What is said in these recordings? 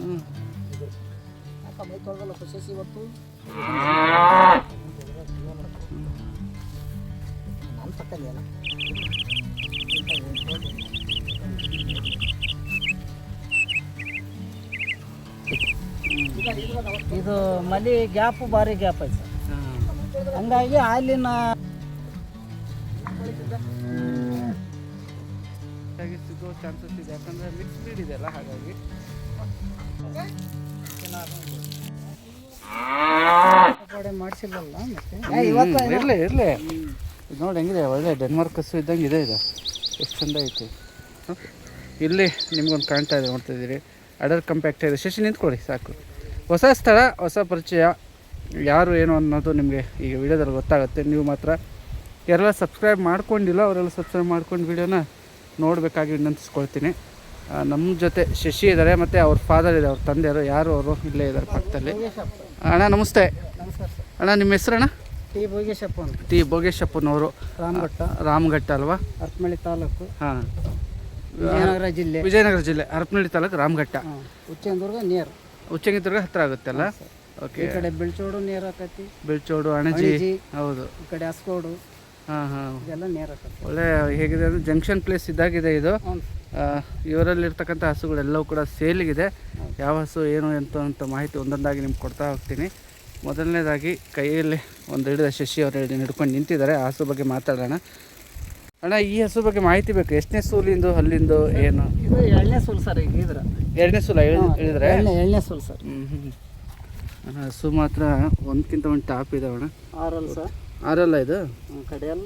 ಯಾಕೆ ಮೈ ತೊಳೆದಲ್ಲ ಶಶಿ ಇವತ್ತು ನಾನು ತಕ್ಕಂದೇನ ಇದು ಮಲಿ ಗ್ಯಾಪು ಭಾರಿ ಗ್ಯಾಪ್ ಐತೆ ಸರ್. ಹಂಗಾಗಿ ಹಾಲಿನ ಸಿಗೋ ಚಾನ್ಸಸ್ ಇದೆ, ಯಾಕಂದರೆ ಮಿಕ್ಸ್ ಬ್ರೀಡ್ ಇದೆ ಅಲ್ಲ, ಹಾಗಾಗಿ ಮಾಡಿಸಿಲ್ಲಲ್ಲ ಮತ್ತೆ ಇರಲಿ ಇದು ನೋಡಿ ಹೆಂಗಿದೆ, ಒಳ್ಳೆ ಡೆನ್ಮಾರ್ಕ್ ಹಸು ಇದ್ದಂಗೆ ಇದೆ. ಇದು ಎಷ್ಟು ಚಂದ ಐತಿ. ಇಲ್ಲಿ ನಿಮ್ಗೊಂದು ಕಾಣ್ತಾ ಇದೆ, ನೋಡ್ತಾಯಿದ್ದೀರಿ, ಅಡರ್ ಕಂಪ್ಯಾಕ್ಟ್ ಇದೆ. ಶಶಿ ನಿಂತ್ಕೊಳ್ಳಿ ಸಾಕು. ಹೊಸ ಸ್ಥಳ, ಹೊಸ ಪರಿಚಯ, ಯಾರು ಏನು ಅನ್ನೋದು ನಿಮಗೆ ಈಗ ವಿಡಿಯೋದಲ್ಲಿ ಗೊತ್ತಾಗುತ್ತೆ. ನೀವು ಮಾತ್ರ ಯಾರೆಲ್ಲ ಸಬ್ಸ್ಕ್ರೈಬ್ ಮಾಡ್ಕೊಂಡಿಲ್ಲ ಅವರೆಲ್ಲ ಸಬ್ಸ್ಕ್ರೈಬ್ ಮಾಡ್ಕೊಂಡು ವಿಡಿಯೋನ ನೋಡಬೇಕಾಗಿ ವಿನಂತಿಸ್ಕೊಳ್ತೀನಿ. ನಮ್ಮ ಜೊತೆ ಶಶಿ ಇದ್ದಾರೆ, ಮತ್ತು ಅವ್ರ ಫಾದರ್ ಇದೆ, ಅವ್ರ ತಂದೆಯವರು, ಯಾರು ಅವರು ಇಲ್ಲೇ ಇದ್ದಾರೆ ಪಕ್ಕದಲ್ಲಿ. ಅಣ್ಣ ನಮಸ್ತೆ. ಅಣ್ಣ ನಿಮ್ಮ ಹೆಸರು ಅಣ್ಣ? ಟಿ ಭೋಗೇಶಪ್ಪ ಅಂತ. ಟಿ ಭೋಗೇಶಪ್ಪನವರು, ರಾಮಘಟ್ಟ ಅಲ್ವಾ? ಹರಪನಹಳ್ಳಿ ತಾಲೂಕು, ಹಾಂ, ವಿಜಯನಗರ ಜಿಲ್ಲೆ, ಹರಪನಹಳ್ಳಿ ತಾಲೂಕು, ರಾಮಘಟ್ಟ. ಉಚ್ಚಂಗಿದುರ್ಗ ನಿಯರ್, ಉಚ್ಚಂಗಿದುರ್ಗ ಹತ್ತಿರ ಆಗುತ್ತೆ ಅಲ್ಲ? ಓಕೆ. ಈ ಕಡೆ ಬೆಳ್ಚೋಡು ನೇರ ಆಕತಿ, ಬೆಳ್ಚೋಡು, ಅಣಜಿ, ಹೌದು, ಈ ಕಡೆ ಹಸ್ಕೋಡು, ಹಾಂ ಇದೆಲ್ಲ ನೇರ ಆಕತಿ. ಒಳ್ಳೆ ಹೇಗಿದೆ ಅಂದರೆ ಜಂಕ್ಷನ್ ಪ್ಲೇಸ್ ಇದ್ದಾಗಿದೆ ಇದು. ಇವರಲ್ಲಿರ್ತಕ್ಕಂಥ ಹಸುಗಳೆಲ್ಲವೂ ಕೂಡ ಸೇಲಿಗಿದೆ. ಯಾವ ಹಸು ಏನು ಅಂತ ಮಾಹಿತಿ ಒಂದೊಂದಾಗಿ ನಿಮ್ಗೆ ಕೊಡ್ತಾ ಹೋಗ್ತೀನಿ. ಮೊದಲನೇದಾಗಿ ಕೈಯಲ್ಲಿ ಒಂದು ಹಿಡಿದ ಶಶಿ ಅವರು ಹಿಡ್ಕೊಂಡು ನಿಂತಿದ್ದಾರೆ. ಆ ಹಸು ಬಗ್ಗೆ ಮಾತಾಡೋಣ. ಅಣ್ಣ, ಈ ಹಸು ಬಗ್ಗೆ ಮಾಹಿತಿ ಬೇಕು. ಎಷ್ಟನೇ ಸೂಲಿಂದು, ಹಲ್ಲಿಂದು, ಏನು? ಇದು 2ನೇ ಸೂಲು ಸರ್. ಈಗ ಇದ್ರ 2ನೇ ಸೂಲ ಹೇಳಿದ್ರೆ? 2ನೇ ಸೂಲು ಸರ್. ಅಣ್ಣ, ಹಸು ಮಾತ್ರ ಒಂದಕ್ಕಿಂತ ಒಂದು ಟಾಪ್ ಇದಾವಣ್ಣ. ಆರಲ್ಲ ಸರ್? ಆರಲ್ಲ ಇದು ಕಡೆಯಲ್ಲ,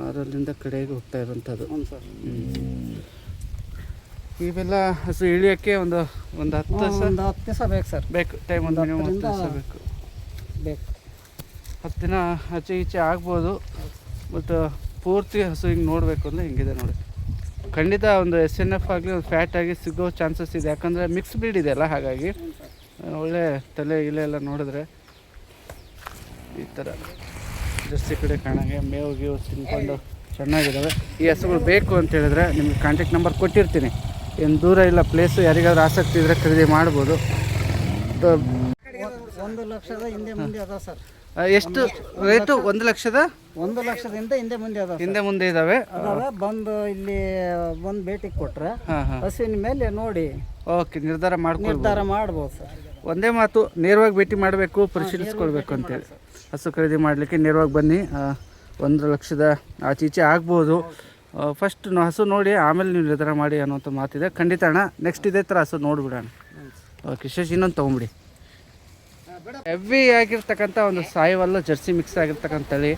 ಆರಲ್ಲಿಂದ ಕಡೆಗೆ ಹೋಗ್ತಾ ಇರೋಂಥದ್ದು. ಹ್ಞೂ ಸರ್. ಇವೆಲ್ಲ ಹಸು ಇಳಿಯೋಕ್ಕೆ ಒಂದು 10 ದಿವಸ ಬೇಕು ಸರ್. ಬೇಕು ಟೈಮ್, ಒಂದು ಮಿನಿಮಮ್ 10 ದಿವಸ ಬೇಕು. 10 ದಿನ ಆಚೆ ಈಚೆ ಆಗ್ಬೋದು. ಬಟ್ ಪೂರ್ತಿ ಹಸು ಹಿಂಗೆ ನೋಡಬೇಕು ಅಂದರೆ ಹಿಂಗಿದೆ ನೋಡಿ. ಖಂಡಿತ ಒಂದು SNF ಆಗಲಿ ಒಂದು ಫ್ಯಾಟ್ ಆಗಿ ಸಿಗೋ ಚಾನ್ಸಸ್ ಇದೆ, ಯಾಕಂದರೆ ಮಿಕ್ಸ್ ಬ್ರೀಡ್ ಇದೆ ಅಲ್ಲ, ಹಾಗಾಗಿ ಒಳ್ಳೆ ತಲೆ ಇಲೆ ಎಲ್ಲ ನೋಡಿದ್ರೆ ಈ ಥರ ಜರ್ಸಿ ಕಡೆ ಕಾಣಂಗೆ ಮೇವು ಗೀವು ತಿನ್ಕೊಂಡು ಚೆನ್ನಾಗಿದ್ದಾವೆ. ಈ ಹಸುಗಳು ಬೇಕು ಅಂತ ಹೇಳಿದ್ರೆ ನಿಮಗೆ ಕಾಂಟ್ಯಾಕ್ಟ್ ನಂಬರ್ ಕೊಟ್ಟಿರ್ತೀನಿ. ಏನು ದೂರ ಇಲ್ಲ ಪ್ಲೇಸು, ಯಾರಿಗಾದ್ರೂ ಆಸಕ್ತಿ ಇದ್ದರೆ ಖರೀದಿ ಮಾಡ್ಬೋದು. 1 ಲಕ್ಷದ ಹಿಂದೆ ಮುಂದೆ ಅದಾವ ಸರ್. ಎಷ್ಟು ರೇಟು? 1 ಲಕ್ಷದ? 1 ಲಕ್ಷದಿಂದ ಹಿಂದೆ ಮುಂದೆ ಅದಾವ, ಹಿಂದೆ ಮುಂದೆ ಇದ್ದಾವೆ. ಬಂದು ಇಲ್ಲಿ ಬಂದು ಭೇಟಿ ಕೊಟ್ರೆ ಹಸುವಿನ ಮೇಲೆ ನೋಡಿ ಓಕೆ ನಿರ್ಧಾರ ಮಾಡ್ಬೋದು ಸರ್. ಒಂದೇ ಮಾತು, ನೇರವಾಗಿ ಭೇಟಿ ಮಾಡಬೇಕು, ಪರಿಶೀಲಿಸ್ಕೊಳ್ಬೇಕು ಅಂತೇಳಿ. ಹಸು ಖರೀದಿ ಮಾಡಲಿಕ್ಕೆ ನೇರವಾಗಿ ಬನ್ನಿ. 1 ಲಕ್ಷದ ಆಚೀಚೆ ಆಗ್ಬೋದು. ಫಸ್ಟ್ ಹಸು ನೋಡಿ ಆಮೇಲೆ ನೀವು ನಿರ್ಧಾರ ಮಾಡಿ ಅನ್ನೋಂಥ ಮಾತಿದೆ. ಖಂಡಿತ ಅಣ್ಣ, ನೆಕ್ಸ್ಟ್ ಇದೇ ಥರ ಹಸು ನೋಡಿಬಿಡೋಣ. ಓಕೆ ಶಶಿ, ಇನ್ನೊಂದು ತೊಗೊಂಬಿಡಿ. ಹೆವಿ ಆಗಿರ್ತಕ್ಕಂಥ ಒಂದು ಸಾಯಿವಲ್ಲ ಜರ್ಸಿ ಮಿಕ್ಸ್ ಆಗಿರ್ತಕ್ಕಂಥ ತಳಿ,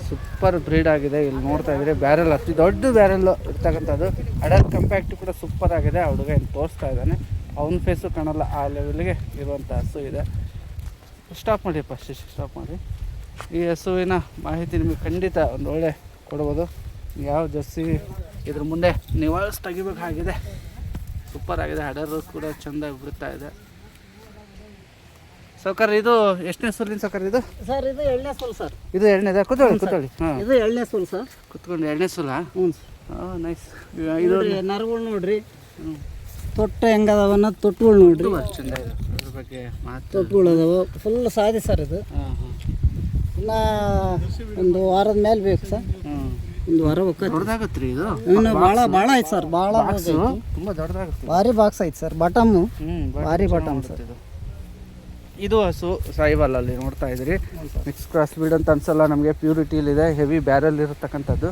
ಸೂಪರ್ ಬ್ರೀಡ್ ಆಗಿದೆ. ಇಲ್ಲಿ ನೋಡ್ತಾ ಇದ್ರೆ ಬ್ಯಾರೆಲ್, ಅತಿ ದೊಡ್ಡ ಬ್ಯಾರೆಲ್ ಇರ್ತಕ್ಕಂಥದ್ದು. ಅಡರ್ ಕಂಪ್ಯಾಕ್ಟ್ ಕೂಡ ಸೂಪರ್ ಆಗಿದೆ. ಆ ಹುಡುಗ ಏನು ತೋರಿಸ್ತಾ ಇದ್ದಾನೆ, ಅವನ ಫೇಸು ಕಾಣಲ್ಲ, ಆ ಲೆವೆಲ್ಗೆ ಇರುವಂಥ ಹಸು ಇದೆ. ಸ್ಟಾಪ್ ಮಾಡಿಯಪ್ಪ ಶಶಿ, ಸ್ಟಾಪ್ ಮಾಡಿ. ಈ ಹಸುವಿನ ಮಾಹಿತಿ ನಿಮಗೆ ಖಂಡಿತ ಒಂದು ಒಳ್ಳೆ ಕೊಡ್ಬೋದು. ಯಾವ ಜರ್ಸಿ ಇದ್ರ ಮುಂದೆ ನಿವಾಳ್ಸ್ ತೆಗಿಬೇಕಾಗಿದೆ. ಸೂಪರ್ ಆಗಿದೆ. ಅಡರು ಕೂಡ ಚೆಂದಾಗಿ ಬಿಡ್ತಾ ಇದೆ. ಸೌಕರ್, ಇದು ಎಷ್ಟನೇ ಸೂಲಿನ ಸೌಕರ್ ಇದು? ಸರ್ ಇದು 2ನೇ ಸೂಲು ಸರ್. ಇದು 2ನೇದಾ? ಕೂತ್ಕೊಳ್ಳಿ. ಹಾಂ, ಇದು 2ನೇ ಸೂಲು ಸರ್. ಕುತ್ಕೊಂಡು 2ನೇ ಸೂಲ? ಹ್ಞೂ. ನೈಸ್. ಇದು ನರಗಳು ನೋಡ್ರಿ, ತೊಟ್ಟ ಹೆಂಗದಾವ ಅನ್ನೋದು ತೊಟ್ಟುಗಳು ನೋಡ್ರಿ, ಚೆಂದ ಇದೆ. ಅದ್ರ ಬಗ್ಗೆ ಮಾತು, ತೊಟ್ಟುಗಳು ಅದಾವ. ಫುಲ್ ಸಾದಿ ಸರ್ ಇದು. ಇನ್ನು ಒಂದು ವಾರದ ಮೇಲೆ ಬೇಕು ಸರ್. 1 ವಾರ ಹೋಗ್ತದೆ. ದೊಡ್ಡದಾಗತ್ತೆ ರೀ ಇದು? ಇನ್ನು ಭಾಳ ಐತೆ ಸರ್, ಭಾಳ ತುಂಬ ದೊಡ್ಡದಾಗುತ್ತೆ. ಭಾರಿ ಬಾಕ್ಸ್ ಐತೆ ಸರ್. ಬಾಟಮು ಭಾರಿ ಬಾಟಮ್ ಸರ್. ಇದು ಹಸು ಸಾಯಿವಲ್ಲಲ್ಲಿ ನೋಡ್ತಾ ಇದ್ದೀರಿ. ಮಿಕ್ಸ್ ಕ್ರಾಸ್ ಬ್ರೀಡ್ ಅಂತ ಅನ್ಸಲ್ಲ ನಮಗೆ. ಪ್ಯೂರಿಟಿಲಿದೆ, ಹೆವಿ ಬ್ಯಾರಲ್ ಇರತಕ್ಕಂಥದ್ದು,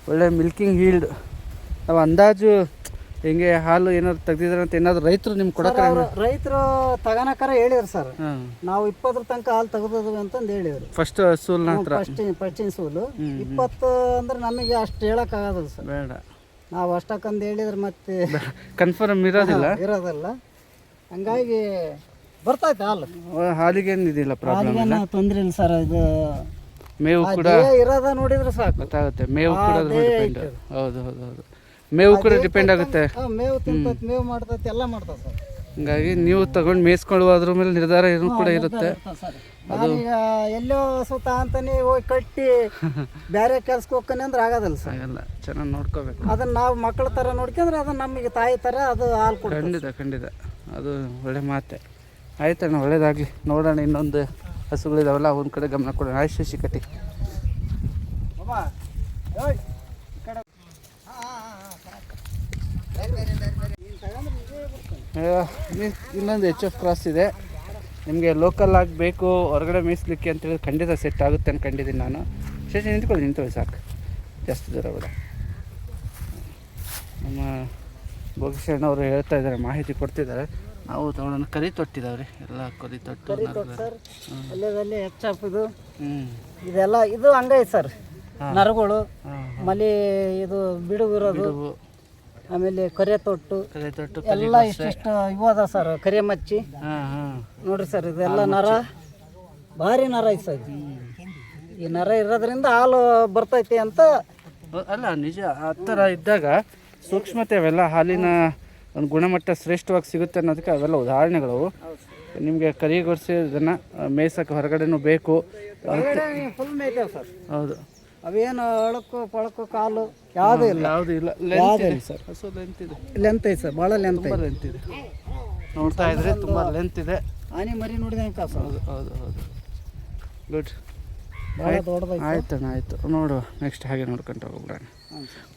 ಒಳ್ಳೆ ಮಿಲ್ಕಿಂಗ್ ಹೀಲ್ಡ್. ನಾವು ಅಂದಾಜು ಹೆಂಗೆ ಹಾಲು ಏನಾದ್ರು ತೆಗ್ದಿದ್ರೆ ಅಂತ ಏನಾದ್ರು ರೈತರು ನಿಮ್ಗೆ ಕೊಡಕ್ಕೆ? ರೈತರು ತಗೋಣಕ್ಕಾರ ಹೇಳಿದ್ರು ಸರ್, ನಾವು 20 ತನಕ ಹಾಲು ತೆಗೆದದು ಅಂತಂದು ಹೇಳಿದ್ರು. ಫಸ್ಟ್ ಸೂಲ್ನ ಹತ್ರ ಫಸ್ಟಿನ ಸೂಲು 20 ಅಂದ್ರೆ ನಮಗೆ ಅಷ್ಟು ಹೇಳೋಕ್ಕಾಗೋದಿಲ್ಲ ಸರ್. ಬೇಡ, ನಾವು ಅಷ್ಟಕ್ಕಂದು ಹೇಳಿದ್ರೆ ಮತ್ತೆ ಕನ್ಫರ್ಮ್ ಇರೋದಿಲ್ಲ. ಹಂಗಾಗಿ ಬರ್ತೈತೆ ಹಾಲು. ಹಾಲಿಗೇನು ಇದಿಲ್ಲ, ಪ್ರಾಬ್ಲಮ್ ತೊಂದರೆ ಇಲ್ಲ ಸರ್. ಇದು ಮೇವು ಕೂಡ ಇರೋದ ನೋಡಿದ್ರೆ ಸಾಕು ಗೊತ್ತಾಗುತ್ತೆ. ಮೇವು ಕೂಡ ಡಿಪೆಂಡ್. ಹೌದು, ಮೇವು ಕೂಡ ಡಿಪೆಂಡ್ ಆಗುತ್ತೆ. ಮೇವು ತಿಂತೈತೆ, ಮೇವು ಮಾಡ್ತೈತೆ, ಎಲ್ಲ ಮಾಡ್ತೈತೆ ಸರ್. ಹಂಗಾಗಿ ನೀವು ತಗೊಂಡು ಮೇಯಿಸ್ಕೊಳ್ಳುವ ಅದ್ರ ಮೇಲೆ ನಿರ್ಧಾರ ಕೂಡ ಇರುತ್ತೆ. ನಾನೀಗ ಎಲ್ಲೋ ಸುತ್ತ ಅಂತಾನೆ ಹೋಗಿ ಕಟ್ಟಿ ಬೇರೆ ಕೆಲ್ಸಕ್ಕೆ ಹೋಗ್ತಾನೆ ಅಂದ್ರೆ ಆಗೋದಿಲ್ಲ ಸರ್. ಆಗಲ್ಲ, ಚೆನ್ನಾಗಿ ನೋಡ್ಕೋಬೇಕು. ಅದನ್ನ ನಾವು ಮಕ್ಕಳ ಥರ ನೋಡ್ಕೊಂಡ್ರೆ ಅದು ನಮಗೆ ತಾಯಿ ಥರ ಅದು ಹಾಲು ಕೊಡ್ತದೆ. ಖಂಡಿತ. ಅದು ಒಳ್ಳೆ ಮಾತೆ. ಆಯ್ತಣ್ಣ, ಒಳ್ಳೇದಾಗಲಿ. ನೋಡೋಣ, ಇನ್ನೊಂದು ಹಸುಗಳಿದಾವಲ್ಲ ಅವನ ಕಡೆ ಗಮನ ಕೊಡೋಣ. ಆಯ್ತು ಶಶಿ, ಕಟ್ಟಿ. ಇನ್ನೊಂದು HF ಕ್ರಾಸ್ ಇದೆ. ನಿಮಗೆ ಲೋಕಲ್ ಆಗಬೇಕು, ಹೊರಗಡೆ ಮೇಯಿಸ್ಲಿಕ್ಕೆ ಅಂತೇಳಿ ಖಂಡಿತ ಸೆಟ್ ಆಗುತ್ತೆ ಅಂದ್ಕೊಂಡಿದ್ದೀನಿ ನಾನು. ಶಶಿ ನಿಂತ್ಕೊಳ್ಳಿ ಸಾಕು, ಜಾಸ್ತಿ ದೂರ ಬೇಡ. ನಮ್ಮ ಭೋಗೇಶಣ್ಣವರು ಹೇಳ್ತಾ ಇದ್ದಾರೆ, ಮಾಹಿತಿ ಕೊಡ್ತಿದ್ದಾರೆ. ನಾವು ತಗೊಳ್ಳೋಣ. ಕರಿ ತೊಟ್ಟಿದಾವ್ರಿ, ಎಲ್ಲ ಕರಿ ತೊಟ್ಟು. ಅಲ್ಲೇ HF ಇದು ಇದೆಲ್ಲ ಇದು ಹಂಗೈತೆ ಸರ್. ನರಗಳು ಮಲಿ ಇದು ಬಿಡುಗಿರೋದು, ಆಮೇಲೆ ಕರೆ ತೊಟ್ಟು ಎಲ್ಲ ಇಷ್ಟಿಷ್ಟು ಇವು ಅದ ಸರ್. ಕರೆ ಮಚ್ಚಿ ನೋಡ್ರಿ ಸರ್, ಇದೆಲ್ಲ ನರ ಭಾರಿ ನರ ಐತೆ ಸರ್. ಈ ನರ ಇರೋದ್ರಿಂದ ಹಾಲು ಬರ್ತೈತಿ ಅಂತ ಅಲ್ಲ, ನಿಜ. ಆ ಥರ ಇದ್ದಾಗ ಸೂಕ್ಷ್ಮತೆ ಅವೆಲ್ಲ ಹಾಲಿನ ಒಂದು ಗುಣಮಟ್ಟ ಶ್ರೇಷ್ಠವಾಗಿ ಸಿಗುತ್ತೆ ಅನ್ನೋದಕ್ಕೆ ಅವೆಲ್ಲ ಉದಾಹರಣೆಗಳು. ನಿಮಗೆ ಕರಿಗೊಡಿಸಿ ಇದನ್ನು ಮೇಯ್ಸೋಕ್ಕೆ ಹೊರಗಡೆನೂ ಬೇಕು. ಫುಲ್ ಮೇಯ್ತೇವೆ ಸರ್. ಹೌದು, ಅವೇನು ಅಳಕು ಪಳಕು ಕಾಲು ಯಾವುದೂ ಇಲ್ಲ. ಯಾವುದೂ ಇಲ್ಲ. ಸರ್ ಹಸು ಲೆಂತ್ ಇದೆ, ಲೆಂತ್ ಐತೆ ಸರ್, ಭಾಳ ಲೆಂತ್ ಐತೆ. ಲೆಂತ್ ಇದೆ, ನೋಡ್ತಾ ಇದ್ರೆ ತುಂಬ ಲೆಂತ್ ಇದೆ. ಆನೆ ಮರಿ ನೋಡಿದಂಗೆ ಕಾಸು. ಹೌದು. ಗುಡ್, ಭಾಳ ದೊಡ್ಡದೈತೆ. ಆಯ್ತಣ್ಣ, ಆಯಿತು. ನೋಡುವ, ನೆಕ್ಸ್ಟ್ ಹಾಗೆ ನೋಡ್ಕೊಂಡು ಹೋಗ್ಬಿಡೋಣ.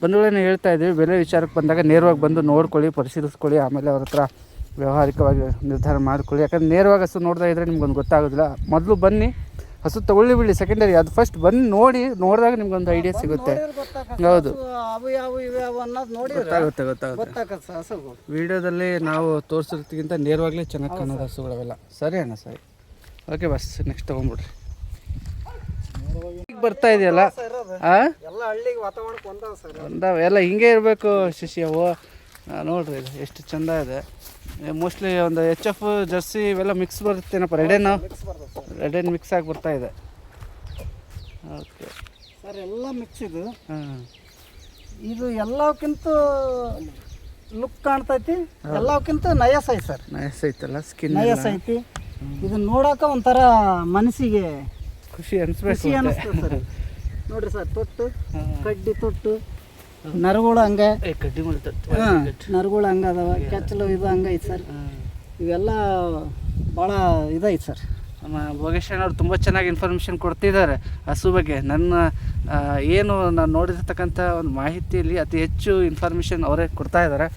ಬಂಧುಗಳೇನು ಹೇಳ್ತಾ ಇದ್ದೀವಿ, ಬೆಲೆ ವಿಚಾರಕ್ಕೆ ಬಂದಾಗ ನೇರವಾಗಿ ಬಂದು ನೋಡ್ಕೊಳ್ಳಿ, ಪರಿಶೀಲಿಸ್ಕೊಳ್ಳಿ, ಆಮೇಲೆ ಅವ್ರ ಹತ್ರ ವ್ಯಾವಹಾರಿಕವಾಗಿ ನಿರ್ಧಾರ ಮಾಡ್ಕೊಳ್ಳಿ. ಯಾಕಂದ್ರೆ ನೇರವಾಗಿ ಹಸು ನೋಡ್ತಾ ಇದ್ದರೆ ನಿಮ್ಗೊಂದು ಗೊತ್ತಾಗೋದಿಲ್ಲ. ಮೊದಲು ಬನ್ನಿ, ಹಸು ತಗೊಳ್ಳಿ ಬಿಡಿ ಸೆಕೆಂಡರಿ, ಅದು ಫಸ್ಟ್ ಬಂದು ನೋಡಿದಾಗ ನಿಮ್ಗೊಂದು ಐಡಿಯಾ ಸಿಗುತ್ತೆ. ಹೌದು, ಅವು ಯಾವ ಇವು ಯಾವ ಅನ್ನೋದು ನೋಡಿ ಗೊತ್ತಾಗುತ್ತೆ. ವಿಡಿಯೋದಲ್ಲಿ ನಾವು ತೋರಿಸೋದಕ್ಕಿಂತ ನೇರವಾಗಲೇ ಚೆನ್ನಾಗಿ ಕಾಣೋದು ಹಸುಗಳವೆಲ್ಲ. ಸರಿ ಅಣ್ಣ, ಸರಿ, ಓಕೆ ಬಸ್. ನೆಕ್ಸ್ಟ್ ತೊಗೊಂಡ್ಬಿಡ್ರಿ. ಈಗ ಬರ್ತಾ ಇದೆಯಲ್ಲ, ಎಲ್ಲ ಹಳ್ಳಿಗೆ ವಾತಾವರಣಕ್ಕೆ ಒಂದಾವ ಎಲ್ಲ ಹಿಂಗೆ ಇರಬೇಕು ಶಶಿ. ಅವು ನೋಡ್ರಿ, ಇದು ಎಷ್ಟು ಚಂದ ಇದೆ. ಮೋಸ್ಟ್ಲಿ ಒಂದು HF ಜರ್ಸಿ ಇವೆಲ್ಲ ಮಿಕ್ಸ್ ಬರುತ್ತೇನಪ್ಪ. ರೆಡೇನು ಮಿಕ್ಸ್ ಆಗಿ ಬರ್ತಾ ಇದೆ. ಓಕೆ ಸರ್, ಎಲ್ಲ ಮಿಕ್ಸ್ ಇದು. ಇದು ಎಲ್ಲಕ್ಕಿಂತ ಲುಕ್ ಕಾಣ್ತೈತಿ, ಎಲ್ಲಕ್ಕಿಂತ ನಯಸ್ ಐತಿ ಸರ್. ನಯಸ್ ಐತಲ್ಲ, ಸ್ಕಿನ್ ನಯಸ್ ಐತಿ. ಇದನ್ನ ನೋಡಾಕ ಒಂಥರ ಮನಸ್ಸಿಗೆ ಖುಷಿ ಅನಿಸ್ಬೇಕು ಸರ್. ನೋಡ್ರಿ ಸರ್, ತೊಟ್ಟು ಕಡ್ಡಿ ತೊಟ್ಟು ನರಗಳು ಹಂಗೆ, ನರಗಳು ಹಂಗೆ ಅದಾವ. ಕೆಚ್ಚಲು ಇದು ಹಂಗೈತೆ ಸರ್. ಇವೆಲ್ಲ ಭಾಳ ಇದೈತೆ ಸರ್. ನಮ್ಮ ಭೋಗೇಶಣ್ಣವ್ರು ತುಂಬ ಚೆನ್ನಾಗಿ ಇನ್ಫಾರ್ಮೇಷನ್ ಕೊಡ್ತಿದ್ದಾರೆ ಹಸು ಬಗ್ಗೆ. ನನ್ನ ಏನು ನಾನು ನೋಡಿರ್ತಕ್ಕಂಥ ಒಂದು ಮಾಹಿತಿಯಲ್ಲಿ ಅತಿ ಹೆಚ್ಚು ಇನ್ಫಾರ್ಮೇಷನ್ ಅವರೇ ಕೊಡ್ತಾ ಇದ್ದಾರೆ.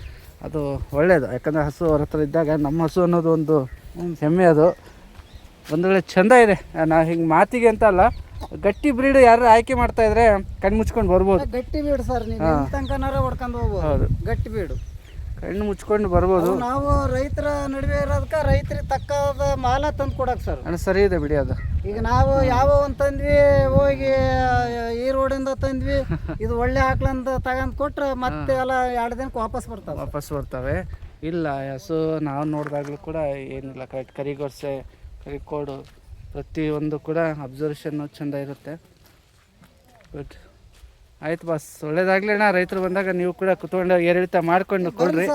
ಅದು ಒಳ್ಳೆಯದು. ಯಾಕಂದರೆ ಹಸು ಅವ್ರ ಹತ್ರ ಇದ್ದಾಗ ನಮ್ಮ ಹಸು ಅನ್ನೋದು ಒಂದು ಹೆಮ್ಮೆ. ಅದು ಒಂದು ವೇಳೆ ಚೆಂದ ಇದೆ. ನಾ ಹಿಂಗೆ ಮಾತಿಗೆ ಅಂತ ಅಲ್ಲ, ಗಟ್ಟಿ ಬ್ರೀಡ್ ಯಾರು ಆಯ್ಕೆ ಮಾಡ್ತಾ ಇದ್ರೆ ಕಣ್ಣು ಮುಚ್ಕೊಂಡು ಬರ್ಬೋದು. ಗಟ್ಟಿ ಬೀಡು ಸರ್, ನೀವು ತನಕನಾರ ಹೊಡ್ಕೊಂಡು ಹೋಗ್ಬೋದು. ಹೌದು, ಗಟ್ಟಿ ಬೀಡು ಕಣ್ಣು ಮುಚ್ಕೊಂಡು ಬರ್ಬೋದು. ನಾವು ರೈತರ ನಡುವೆ ಇರೋದಕ್ಕೆ ರೈತರಿಗೆ ತಕ್ಕದ ಮಾಲ ತಂದು ಕೊಡಕ್ಕೆ ಸರ್. ಅಣ್ಣ ಸರಿ ಇದೆ ಬಿಡಿ. ಅದು ಈಗ ನಾವು ಯಾವ ಒಂದು ತಂದ್ವಿ, ಹೋಗಿ ಈ ರೋಡಿಂದ ತಂದ್ವಿ, ಇದು ಒಳ್ಳೆ ಹಾಕ್ಲಂದ ತಗೊಂಡು ಕೊಟ್ರೆ ಮತ್ತೆ ಎಲ್ಲ 2 ದಿನಕ್ಕೆ ವಾಪಸ್ ಬರ್ತವೆ. ಇಲ್ಲ, ಹಸು ನಾವು ನೋಡಿದಾಗಲೂ ಕೂಡ ಏನಿಲ್ಲ, ಕರೆಕ್ಟ್ ಕರಿಗೊರ್ಸೆ, ಕರಿಕೋಡು ಪ್ರತಿಯೊಂದು ಕೂಡ ಅಬ್ಸರ್ವೇಷನ್ನು ಚೆಂದ ಇರುತ್ತೆ. ಗುಡ್, ಆಯ್ತು ಬಾಸ್, ಒಳ್ಳೇದಾಗ್ಲಿ ಅಣ್ಣ. ರೈತರು ಬಂದಾಗ ನೀವು ಕೂಡ ಕುತ್ಕೊಂಡು ಏರಿಳಿತ ಮಾಡ್ಕೊಂಡು ಕೊಡ್ರಿ.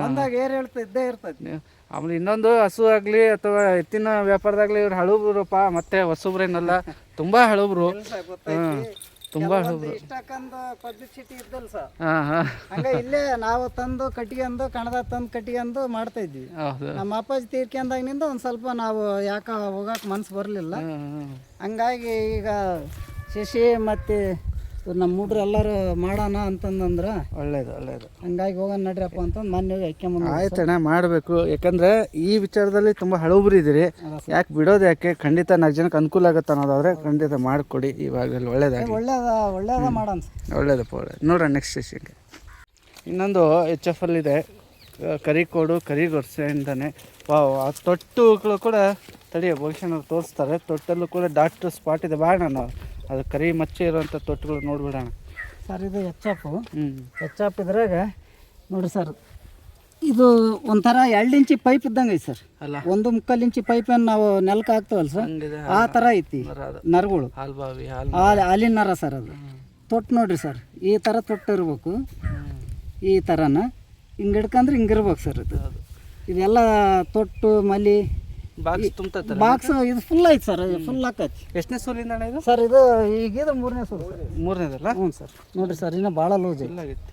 ಬಂದಾಗ ಏರಿಳಿತ ಇದ್ದೇ ಇರ್ತೈತಿ. ಆಮೇಲೆ ಇನ್ನೊಂದು ಹಸು ಆಗಲಿ ಅಥವಾ ಎತ್ತಿನ ವ್ಯಾಪಾರದಾಗಲಿ ಇವ್ರು ಹಳುಬ್ರಪ್ಪ, ಮತ್ತೆ ಹೊಸಬ್ರೇನಲ್ಲ, ತುಂಬ ಹಳುಬ್ರು. ತುಂಬ ಹಳುಬ್ರು. ಇಷ್ಟಕ್ಕೊಂದು ಪದ್ಧತಿ ಚೀಟಿ ಇದ್ದಲ್ಲ ಸರ್. ಹಂಗೆ ಇಲ್ಲೇ ನಾವು ತಂದು ಕಟ್ಕೊಂಡು ಕಣದ ತಂದು ಕಟ್ಕೊಂಡು ಮಾಡ್ತಾ ಇದ್ವಿ. ನಮ್ಮ ಅಪ್ಪಾಜಿ ತೀರ್ಕೊಂಡಾಗಿನಿಂದ ಒಂದು ಸ್ವಲ್ಪ ನಾವು ಯಾಕೆ ಹೋಗಕ್ಕೆ ಮನ್ಸು ಬರಲಿಲ್ಲ. ಹಂಗಾಗಿ ಈಗ ಶಶಿ ಮತ್ತು ನಮ್ಮ ಹುಡ್ರು ಎಲ್ಲರೂ ಮಾಡೋಣ ಅಂತಂದ್ರೆ ಒಳ್ಳೇದು. ಹಂಗಾಗಿ ಹೋಗೋಣ ನಡ್ರಪ್ಪ ಅಂತಂದು ಮೊನ್ನೆ ಹಾಕ್ಯಂಬಂದು. ಆಯ್ತಣ್ಣ, ಮಾಡಬೇಕು. ಯಾಕಂದರೆ ಈ ವಿಚಾರದಲ್ಲಿ ತುಂಬ ಹಳುಬ್ರು ಇದ್ದೀರಿ. ಯಾಕೆ ಬಿಡೋದು, ಯಾಕೆ ಖಂಡಿತ 4 ಜನಕ್ಕೆ ಅನುಕೂಲ ಆಗುತ್ತೆ ಅನ್ನೋದಾದರೆ ಖಂಡಿತ ಮಾಡಿಕೊಡಿ. ಇವಾಗಲೇ ಒಳ್ಳೇದಾಗಿ ಒಳ್ಳೇದ ಮಾಡೋಣ. ಒಳ್ಳೇದಪ್ಪ, ಒಳ್ಳೇದು. ನೋಡೋಣ ನೆಕ್ಸ್ಟ್ ಸ್ಟೇಷನ್ಗೆ. ಇನ್ನೊಂದು HF ಅಲ್ಲಿದೆ, ಕರಿಕೋಡು ಕರಿಗೊರ್ಸೆ ಅಂತಾನೆ. ಆ ತೊಟ್ಟುಗಳು ಕೂಡ ತಡಿಯ ಭವಿಷ್ಯನವ್ರು ತೋರಿಸ್ತಾರೆ. ತೊಟ್ಟಲ್ಲೂ ಕೂಡ ಡಾಟ್ ಸ್ಪಾಟ್ ಇದೆ. ಬಾಣ ನಾವು ಅದು ಕರಿ ಮಚ್ಚೆ ಇರೋಂಥ ತೊಟ್ಟುಗಳು ನೋಡ್ಬಿಡೋಣ ಸರ್. ಇದು HF ಇದ್ರಾಗ ನೋಡಿರಿ ಸರ್, ಇದು ಒಂಥರ 2 ಇಂಚಿ ಪೈಪ್ ಇದ್ದಂಗೆ ಐತಿ ಸರ್. 1.25 ಇಂಚಿ ಪೈಪನ್ನು ನಾವು ನೆಲಕ್ಕೆ ಹಾಕ್ತವಲ್ಲ ಸರ್, ಆ ಥರ ಐತಿ ನರಗಳು. ಹಾಲಿನ ನರ ಸರ್. ಅದು ತೊಟ್ಟು ನೋಡ್ರಿ ಸರ್, ಈ ಥರ ತೊಟ್ಟು ಇರ್ಬೇಕು. ಈ ಥರನ ಹಿಂಗೆ ಹಿಡ್ಕಂದ್ರೆ ಹಿಂಗಿರ್ಬೇಕು ಸರ್. ಇದೆಲ್ಲ ತೊಟ್ಟು ಮಲಿ ಬಾಕ್ಸ್ ಇದು ಫುಲ್ ಐತಿ ಸರ್. ಫುಲ್ ಹಾಕೈತಿ. ಎಷ್ಟನೇ ಸೂಲಿಂದ ಇದು ಸರ್? ಇದು ಈಗಿದ್ರೆ 3ನೇ ಸೂಲು. 3ನೇದಲ್ಲ? ಹ್ಞೂ ಸರ್. ನೋಡಿರಿ ಸರ್, ಇನ್ನೂ ಭಾಳ ಲೂಸ್ ಆಗಿತ್ತು.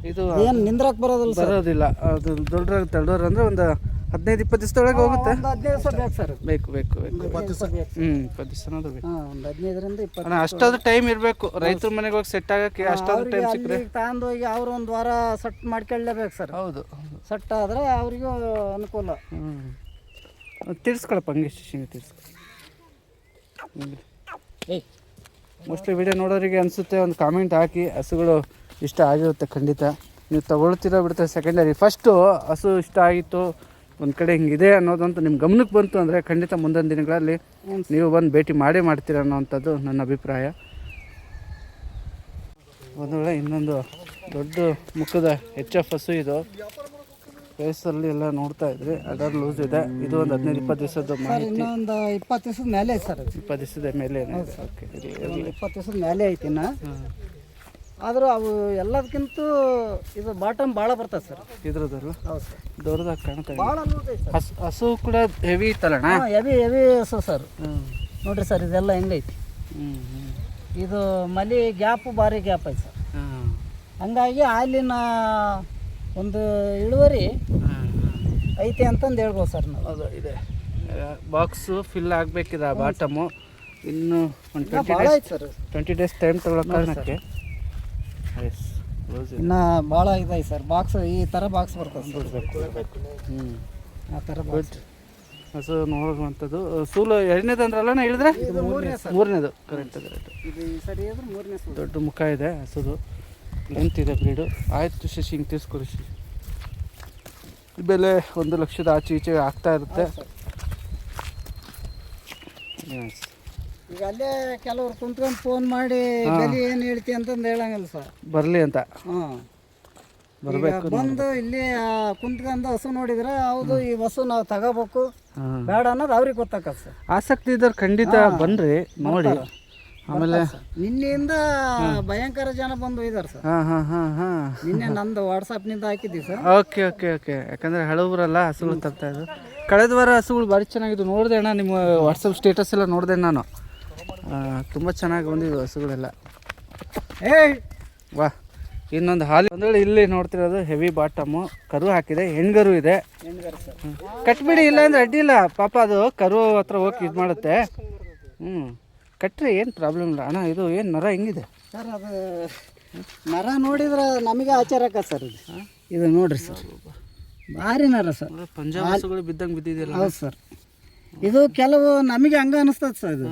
ಇದು ಏನು ನಿಂದ್ರಕ್ಕೆ ಬರೋದಿಲ್ಲ. ಅದು ದೊಡ್ಡೋರು ಅಂದರೆ ಒಂದು 15-20 ದಿವಸದೊಳಗೆ ಹೋಗುತ್ತೆ. ಒಂದು 15 ದಿವಸ ಬೇಕು ಸರ್. ಬೇಕು ಬೇಕು ಬೇಕು 20 ದಿವಸ ಬೇಕು. 20 ದಿವಸನಾದ್ರು ಬೇಕು. ಒಂದು 15ರಿಂದ 20 ಅಣ್ಣ ಅಷ್ಟಾದ್ರೂ ಟೈಮ್ ಇರಬೇಕು ರೈತರ ಮನೆಗೆ ಹೋಗಿ ಸೆಟ್ ಆಗಕ್ಕೆ. ಅಷ್ಟಾದ್ರೂ ಟೈಮ್ ಸಿಕ್ಕರೆ ತಗೊಂಡೋಗಿ ಅವ್ರು ಒಂದು ವಾರ ಸೆಟ್ ಮಾಡ್ಕೊಳ್ಳೇಬೇಕು ಸರ್. ಹೌದು, ಸೆಟ್ ಆದರೆ ಅವರಿಗೂ ಅನುಕೂಲ. ತಿರ್ಸ್ಕೊಳಪ್ಪ ಹಂಗೆ ತಿರ್ಸ್ಕೊ. ಮೋಸ್ಟ್ಲಿ ವಿಡಿಯೋ ನೋಡೋರಿಗೆ ಅನಿಸುತ್ತೆ, ಒಂದು ಕಾಮೆಂಟ್ ಹಾಕಿ. ಹಸುಗಳು ಇಷ್ಟ ಆಗಿರುತ್ತೆ ಖಂಡಿತ. ನೀವು ತೊಗೊಳ್ತೀರೋ ಬಿಡ್ತಾರೆ ಸೆಕೆಂಡರಿ. ಫಸ್ಟು ಹಸು ಇಷ್ಟ ಆಗಿತ್ತು, ಒಂದು ಕಡೆ ಹಿಂಗಿದೆ ಅನ್ನೋದಂತೂ ನಿಮ್ಮ ಗಮನಕ್ಕೆ ಬಂತು ಅಂದರೆ ಖಂಡಿತ ಮುಂದಿನ ದಿನಗಳಲ್ಲಿ ನೀವು ಬಂದು ಭೇಟಿ ಮಾಡೇ ಮಾಡ್ತೀರ ಅನ್ನೋವಂಥದ್ದು ನನ್ನ ಅಭಿಪ್ರಾಯ. ಒಂದು ವೇಳೆ ಇನ್ನೊಂದು ದೊಡ್ಡ ಮುಖದ HF ಹಸು ಇದು. ಫೇಸಲ್ಲಿ ಎಲ್ಲ ನೋಡ್ತಾ ಇದ್ರಿ, ಅದರ ಲೂಸ್ ಇದೆ. ಇದು ಒಂದು 15-20 ದಿವಸದ ಮಾಹಿತಿ. ಇನ್ನೊಂದು 20 ದಿವಸದ ಮೇಲೆ ಐತೆ ಸರ್. 20 ದಿವಸದ ಮೇಲೆ. ಓಕೆ, 20 ದಿವಸದ ಮೇಲೆ ಐತಿ ಇನ್ನು. ಆದರೂ ಅವು ಎಲ್ಲದಕ್ಕಿಂತ ಇದು ಬಾಟಮ್ ಭಾಳ ಬರ್ತದೆ ಸರ್ ಇದ್ರದಲ್ಲ. ಹೌದು ಸರ್, ದೊಡ್ಡದಾಗಿ ಕಾಣ್ತಾ ಇದೆ. ಭಾಳ ಲೂಸ್ ಐತೆ ಸರ್. ಹಸು ಕೂಡ ಹೆವಿ ಇತ್ತಲ್ಲಣ್ಣ. ಹೆವಿ ಹಸು ಸರ್. ನೋಡಿರಿ ಸರ್, ಇದೆಲ್ಲ ಹೆಂಗೈತಿ. ಇದು ಮಲಿ ಗ್ಯಾಪು ಭಾರಿ ಗ್ಯಾಪ್ ಐತೆ ಸರ್. ಹಂಗಾಗಿ ಹಾಲಿನ ಒಂದು ಇಳುವರಿ ಐತೆ ಅಂತಂದು ಹೇಳ್ಬೋದು ಸರ್ ನಾವು. ಅದು ಇದೆ, ಬಾಕ್ಸು ಫಿಲ್ ಆಗಬೇಕಿದೆ ಬಾಟಮು. ಇನ್ನು ಒಂದು ಭಾಳ ಐತೆ ಸರ್. 20 ಡೇಸ್ ಟೈಮ್ ತಗೊಳ್ಳೋ ಕಾರಣಕ್ಕೆ ಇನ್ನು ಭಾಳ ಇದೈತೆ ಸರ್. ಬಾಕ್ಸ್ ಈ ಥರ ಬಾಕ್ಸ್ ಬರ್ತದೆ ಬಿಡಬೇಕು. ಆ ಥರ ಬಾಕ್ಸ್. ಹಸು ನೋಡುವಂಥದ್ದು. ಸೂಲು ಎರಡನೇದು ಅಂದ್ರಲ್ಲ ಹೇಳಿದ್ರೆ ಮೂರನೇದು. ಕರೆಕ್ಟ್. ಇದು ಈ ಸರಿ ಅಂದ್ರೆ ಮೂರನೇ ಸೂಲು. ದೊಡ್ಡ ಮುಖ ಇದೆ ಹಸುದು, ಲೆಂತ್ ಇದೆ ಬ್ರೀಡು. ಆಯಿತು ಶಶಿ, ಹಿಂಗೆ ತಿಳಿಸ್ಕೊಡಿ. ಬೆಲೆ 1 ಲಕ್ಷದ ಆಚೆ ಈಚೆ ಆಗ್ತಾ ಇರುತ್ತೆ. ಈಗ ಅಲ್ಲೇ ಕೆಲವ್ರು ಕುಂತ್ಕೊಂಡು ಫೋನ್ ಮಾಡಿ ಬೆಲೆ ಏನು ಹೇಳ್ತಿ ಅಂತಂದು ಹೇಳಂಗಿಲ್ಲ ಸರ್. ಬರಲಿ ಅಂತ ಬರಬೇಕು. ಬಂದು ಇಲ್ಲಿ ಕುಂತ್ಕೊಂಡು ಹಸು ನೋಡಿದ್ರೆ ಹೌದು ಈ ಹಸು ನಾವು ತಗೋಬೇಕು ಬೇಡ ಅನ್ನೋದು ಅವ್ರಿಗೆ ಗೊತ್ತಾಗತ್ತೆ ಸರ್. ಆಸಕ್ತಿ ಇದ್ದವ್ರು ಖಂಡಿತ ಬನ್ರಿ ನೋಡಿ. ಆಮೇಲೆ ನಿನ್ನೆಯಿಂದ ಭಯಂಕರ ಜನ ಬಂದು ಇದ್ದಾರೆ ಸರ್. ನಿನ್ನೆ ನಂದು ವಾಟ್ಸಪ್ನಿಂದ ಹಾಕಿದ್ದೀವಿ ಸರ್. Okay okay okay. ಯಾಕಂದರೆ ಹಳಬರಲ್ಲ ಹಸುಗಳು ತರ್ತಾ ಇದ್ದು. ಕಳೆದ ವಾರ ಹಸುಗಳು ಭಾರಿ ಚೆನ್ನಾಗಿದ್ದು ನೋಡಿದೆ ಅಣ್ಣ, ನಿಮ್ಮ ವಾಟ್ಸಪ್ ಸ್ಟೇಟಸ್ ಎಲ್ಲ ನೋಡಿದೆ ನಾನು. ತುಂಬ ಚೆನ್ನಾಗಿ ಬಂದಿದ್ದು ಹಸುಗಳೆಲ್ಲ. ವಾ, ಇನ್ನೊಂದು ಹಾಲು ಒಂದು ವೇಳೆ ಇಲ್ಲಿ ನೋಡ್ತಿರೋದು ಹೆವಿ ಬಾಟಮು. ಕರು ಹಾಕಿದೆ, ಹೆಣ್ಗರು ಇದೆ. ಕಟ್ಬಿಡಿ, ಇಲ್ಲ ಅಂದರೆ ಅಡ್ಡಿ ಇಲ್ಲ ಪಾಪ. ಅದು ಕರು ಹತ್ರ ಹೋಗಿ ಇದು ಮಾಡುತ್ತೆ. ಕಟ್ರಿ, ಏನು ಪ್ರಾಬ್ಲಮ್ ಇಲ್ಲ ಅಣ್ಣ. ಇದು ಏನು ನರ ಹೆಂಗಿದೆ ಸರ್? ಅದು ನರ ನೋಡಿದ್ರೆ ನಮಗೆ ಆಚಾರ ಆಕತ್ತೆ ಸರ್. ಇದು ನೋಡ್ರಿ ಸರ್, ಭಾರಿ ನರ ಸರ್. ಪಂಜಾಬ್ ಹಸುಗಳು ಬಿದ್ದಂಗೆ ಬಿದ್ದಿದೆಯಲ್ಲ. ಹೌದು ಸರ್. ಇದು ಕೆಲವು ನಮಗೆ ಹಂಗೆ ಅನಿಸ್ತದೆ ಸರ್. ಇದು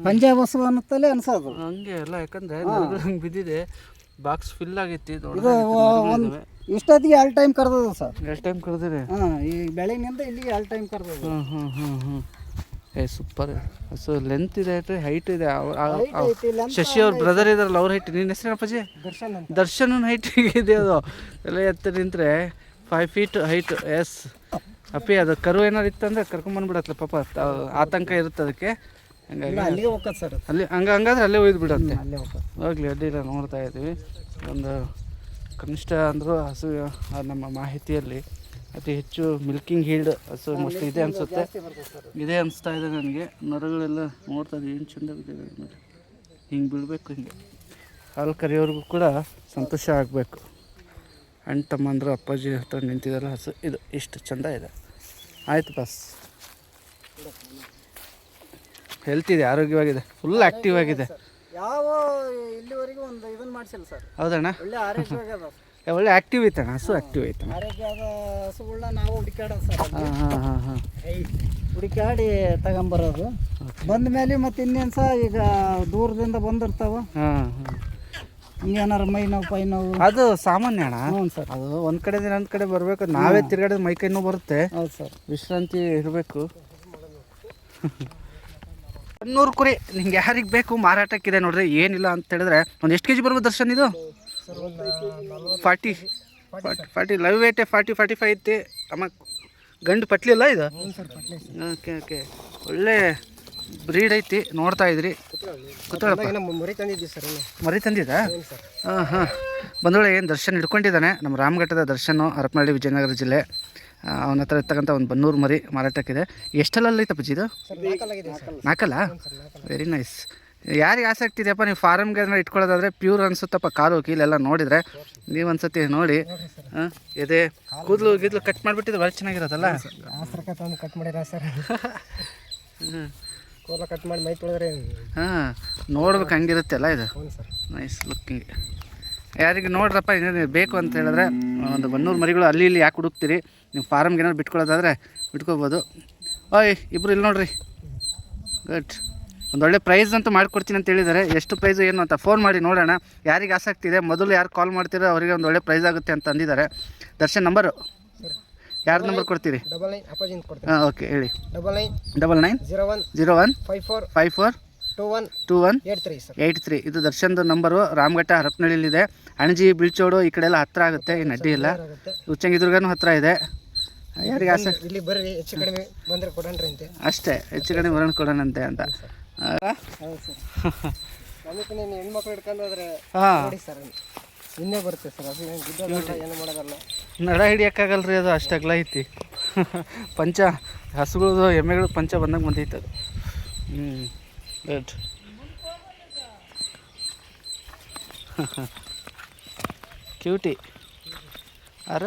ಪಂಜಾಬ್ ಹಸು ಅನ್ನುತ್ತಲೇ ಅನ್ಸೋದು ಹಂಗೆ ಅಲ್ಲ, ಯಾಕಂದರೆ ಹಂಗೆ ಬಿದ್ದಿದೆ. ಬಾಕ್ಸ್ ಫಿಲ್ ಆಗೈತಿ. ಇದು ಒಂದು ಇಷ್ಟೊತ್ತಿಗೆ 2 ಟೈಮ್ ಕರೆದದು ಸರ್. 2 ಟೈಮ್ ಕರೆದಿರಿ? ಈ ಬೆಳಗ್ಗಿನಿಂದ ಇಲ್ಲಿಗೆ 2 ಟೈಮ್ ಕರೆದದು. ಸೂಪರ್ ಹಸು. ಲೆಂತ್ ಇದೆ, ಹೈಟ್ ಇದೆ. ಶಶಿ ಅವ್ರ ಬ್ರದರ್ ಇದಾರಲ್ಲ, ಅವ್ರ ಹೈಟ್. ನಿನ್ನ ಹೆಸರೇನಪ್ಪಾಜಿ? ದರ್ಶನ್ ಹೈಟ್ ಇದೆ. ಅದು ಎಲ್ಲ ಎತ್ತ ನಿಂತರೆ 5 ಫೀಟ್ ಹೈಟ್. ಎಸ್ ಅಪ್ಪಿ. ಅದು ಕರು ಏನಾರು ಇತ್ತಂದ್ರೆ ಕರ್ಕೊಂಬಂದ್ಬಿಡತ್ತಲ್ಲ ಪಾಪ, ಆತಂಕ ಇರುತ್ತೆ ಅದಕ್ಕೆ. ಹಂಗಾಗಿ ಅಲ್ಲಿಗೆ ಹೋಗತ್ತೆ ಸರ್. ಅಲ್ಲಿ ಹಂಗಾದ್ರೆ ಅಲ್ಲೇ ಒಯ್ದು ಬಿಡುತ್ತೆ. ಅಲ್ಲೇ ಹೋಗತ್ತೆ. ಹೋಗ್ಲಿ, ಅಡ್ಡಿಲ್ಲ. ನೋಡ್ತಾ ಇದ್ದೀವಿ. ಒಂದು ಕನಿಷ್ಠ ಅಂದರೂ ಹಸು ನಮ್ಮ ಮಾಹಿತಿಯಲ್ಲಿ ಅತಿ ಹೆಚ್ಚು ಮಿಲ್ಕಿಂಗ್ ಹೀಲ್ಡ್ ಹಸು ಮೋಸ್ಟ್ಲಿ ಇದೆ ಅನಿಸುತ್ತೆ. ಇದೇ ಅನಿಸ್ತಾ ಇದೆ ನನಗೆ. ನರಗಳೆಲ್ಲ ನೋಡ್ತಾ ಇದ್ದೀವಿ, ಏನು ಚೆಂದ ಬಿದ್ದಿದೆ ನೋಡಿ. ಹಿಂಗೆ ಬೀಳಬೇಕು. ಹಿಂಗೆ ಹಾಲು ಕರೆಯೋರ್ಗೂ ಕೂಡ ಸಂತೋಷ ಆಗಬೇಕು. ಅಣ್ಣ ತಮ್ಮಂದರು ಅಪ್ಪಾಜಿ ಹತ್ರ ನಿಂತಿದ್ದಾರಲ್ಲ ಹಸು. ಇದು ಇಷ್ಟು ಚೆಂದ ಇದೆ. ಆಯಿತು ಬಾಸ್. ಹೆಲ್ತ್ ಇದೆ, ಆರೋಗ್ಯವಾಗಿದೆ, ಫುಲ್ ಆ್ಯಕ್ಟಿವ್ ಆಗಿದೆ. ಯಾವ ಇಲ್ಲಿವರೆಗೂ ಒಂದು ಇದನ್ನು ಮಾಡಿಸಿಲ್ಲ ಸರ್. ಹೌದಣ್ಣ? ಒಳ್ಳೆ ಆರೋಗ್ಯವಾಗ್ಯದ. ಒಳ್ಳೆ ಆ್ಯಕ್ಟಿವ್ ಐತಣ್ಣ ಹಸು. ಆ್ಯಕ್ಟಿವ್ ಐತಣ್ಣ. ಆರೋಗ್ಯದ ಹಸುಗಳನ್ನ ನಾವು ಹುಡುಕಾಡೋದು ಸರ್. ಹಾಂ. ಹುಡುಕಾಡಿ ತಗೊಂಬರೋದು. ಬಂದ ಮೇಲೆ ಮತ್ತೆ ಇನ್ನೇನು ಸಹ ಈಗ ದೂರದಿಂದ ಬಂದಿರ್ತಾವ. ಹಿಂಗೇನಾರು ಮೈ ನೋವು ಪೈ ನೋವು ಅದು ಸಾಮಾನ್ಯ ಅಣ್ಣ. ಹ್ಞೂ ಸರ್. ಅದು ಒಂದು ಕಡೆಯಿಂದ ಇನ್ನೊಂದು ಕಡೆ ಬರಬೇಕು. ನಾವೇ ತಿರ್ಗಾಡಿದ ಮೈ ಕೈ ನೋವು ಬರುತ್ತೆ. ಹೌದು ಸರ್. ವಿಶ್ರಾಂತಿ ಇರಬೇಕು. 100 ಕುರಿ ನಿಂಗೆ ಯಾರಿಗೆ ಬೇಕು ಮಾರಾಟಕ್ಕಿದೆ ನೋಡ್ರಿ. ಏನಿಲ್ಲ ಅಂತ ಹೇಳಿದ್ರೆ ಒಂದು ಎಷ್ಟು ಕೆಜಿ ಬರ್ಬೋದು ದರ್ಶನ್? ಇದು 40 ಲವ್ ವೇಟೆ 40-45 ಐತಿ. ಅಮ್ಮ ಗಂಡು ಪಟ್ಲಿ ಅಲ್ಲ ಇದು? Okay okay. ಒಳ್ಳೆ ಬ್ರೀಡ್ ಐತಿ. ನೋಡ್ತಾ ಇದ್ರಿ. ಮರಿ ತಂದಿದ್ದೀವಿ ಸರ್. ಮರಿ ತಂದಿದ್ದಾ? ಹಾಂ. ಬಂದೊಳ್ಳೆ ಏನು ದರ್ಶನ್ ಹಿಡ್ಕೊಂಡಿದ್ದಾನೆ. ನಮ್ಮ ರಾಮಘಟ್ಟದ ದರ್ಶನು, ಹರಪನಹಳ್ಳಿ, ವಿಜಯನಗರ ಜಿಲ್ಲೆ. ಅವನ ಹತ್ರ ಇರ್ತಕ್ಕಂಥ ಒಂದು ಬನ್ನೂರು ಮರಿ ಮಾರಾಟಕ್ಕಿದೆ. ಎಷ್ಟೆಲ್ಲ ಐತಪ್ಪ ಇದು? 4 4? Very nice. ಯಾರಿಗೆ ಆಸಕ್ತಿ ಇದೆಯಪ್ಪ ನೀವು ಫಾರಮ್ಗೆ ಏನಾರು ಇಟ್ಕೊಳ್ಳೋದಾದ್ರೆ ಪ್ಯೂರ್ ಅನಿಸುತ್ತಪ್ಪ ಕಾಲು ಕೀಲೆಲ್ಲ ನೋಡಿದರೆ ನೀವು ಒಂದ್ಸತಿ ನೋಡಿ. ಇದೆ ಕೂದಲು ಗೀದಲು ಕಟ್ ಮಾಡಿಬಿಟ್ಟಿದ್ದು ಭಾಳ ಚೆನ್ನಾಗಿರೋದಲ್ಲ. ತಂದು ಕಟ್ ಮಾಡಿರ ಸರ್. ಹ್ಞೂ ಕೂದಲು ಕಟ್ ಮಾಡಿ ಮೈ ತೊಳೆದ್ರೆ ಹಾಂ ನೋಡ್ಬೇಕು ಹಂಗಿರುತ್ತೆ ಅಲ್ಲ ಇದು. Sir nice looking. ಯಾರಿಗೆ ನೋಡ್ರಪ್ಪ ಇನ್ನೇನು ಬೇಕು ಅಂತ ಹೇಳಿದ್ರೆ ಒಂದು 100 ಮರಿಗಳು ಅಲ್ಲಿ ಇಲ್ಲಿ ಯಾಕೆ ಹುಡುಕ್ತೀರಿ, ನೀವು ಫಾರಮ್ಗೆ ಏನಾದ್ರು ಬಿಟ್ಕೊಳ್ಳೋದಾದರೆ ಬಿಟ್ಕೋಬೋದು. ಓಯ್ ಇಬ್ಬರು ಇಲ್ಲಿ ನೋಡ್ರಿ. ಗುಡ್. ಒಂದೊಳ್ಳೆ ಪ್ರೈಸ್ ಅಂತೂ ಮಾಡಿಕೊಡ್ತೀನಿ ಅಂತ ಹೇಳಿದ್ದಾರೆ. ಎಷ್ಟು ಪ್ರೈಸು ಏನು ಅಂತ ಫೋನ್ ಮಾಡಿ ನೋಡೋಣ. ಯಾರಿಗೆ ಆಸಕ್ತಿ ಇದೆ ಮೊದಲು ಯಾರು ಕಾಲ್ ಮಾಡ್ತೀರೋ ಅವರಿಗೆ ಒಂದು ಒಳ್ಳೆ ಪ್ರೈಸ್ ಆಗುತ್ತೆ ಅಂತ ಅಂದಿದ್ದಾರೆ. ದರ್ಶನ್ ನಂಬರು ಯಾರ್ದು ನಂಬರ್ ಕೊಡ್ತೀರಿ? ಹಾಂ ಓಕೆ ಹೇಳಿ. 990154542183 ಇದು ದರ್ಶನ್ದು ನಂಬರು. ರಾಮಘಟ್ಟ ಹರಪನಹಳ್ಳಿಲಿದೆ. ಅಣಜಿ ಬಿಳ್ಚೋಡು ಈ ಕಡೆ ಎಲ್ಲ ಹತ್ತಿರ ಆಗುತ್ತೆ, ಏನು ಅಡ್ಡಿ ಇಲ್ಲ. ಉಚ್ಚಂಗಿದುರ್ಗನೂ ಹತ್ತಿರ ಇದೆ. ಯಾರಿಗೆ ಆಸಕ್ತಿ ಇಲ್ಲಿ ಬರ್ರಿ, ಹೆಚ್ಚು ಕಡಿಮೆ ಬಂದರೆ ಕೊಡೋಣ್ರಿ ಅಂತೆ. ಅಷ್ಟೇ, ಹೆಚ್ಚು ಕಡಿಮೆ ಬರೋಣ ಕೊಡೋಣಂತೆ ಅಂತ. ಹೌದು ಸರ್. ನಮಗೆ ಹೆಣ್ಮಕ್ಳು ಹಿಡ್ಕೊಂಡೋದ್ರೆ ಹಾಂ ನೋಡಿ ಸರ್ ಇನ್ನೇ ಬರುತ್ತೆ ಸರ್. ಅದು ಏನು ಮಾಡೋದಲ್ಲ, ನಡ ಹಿಡಿಯೋಕ್ಕಾಗಲ್ರಿ, ಅದು ಅಷ್ಟಾಗಲ ಐತಿ. ಪಂಚ ಹಸುಗಳದು ಎಮ್ಮೆಗಳು ಪಂಚ ಬಂದಂಗೆ ಬಂದೈತೆ ಅದು. ಗುಡ್. ಕ್ಯೂಟಿ. ಅರ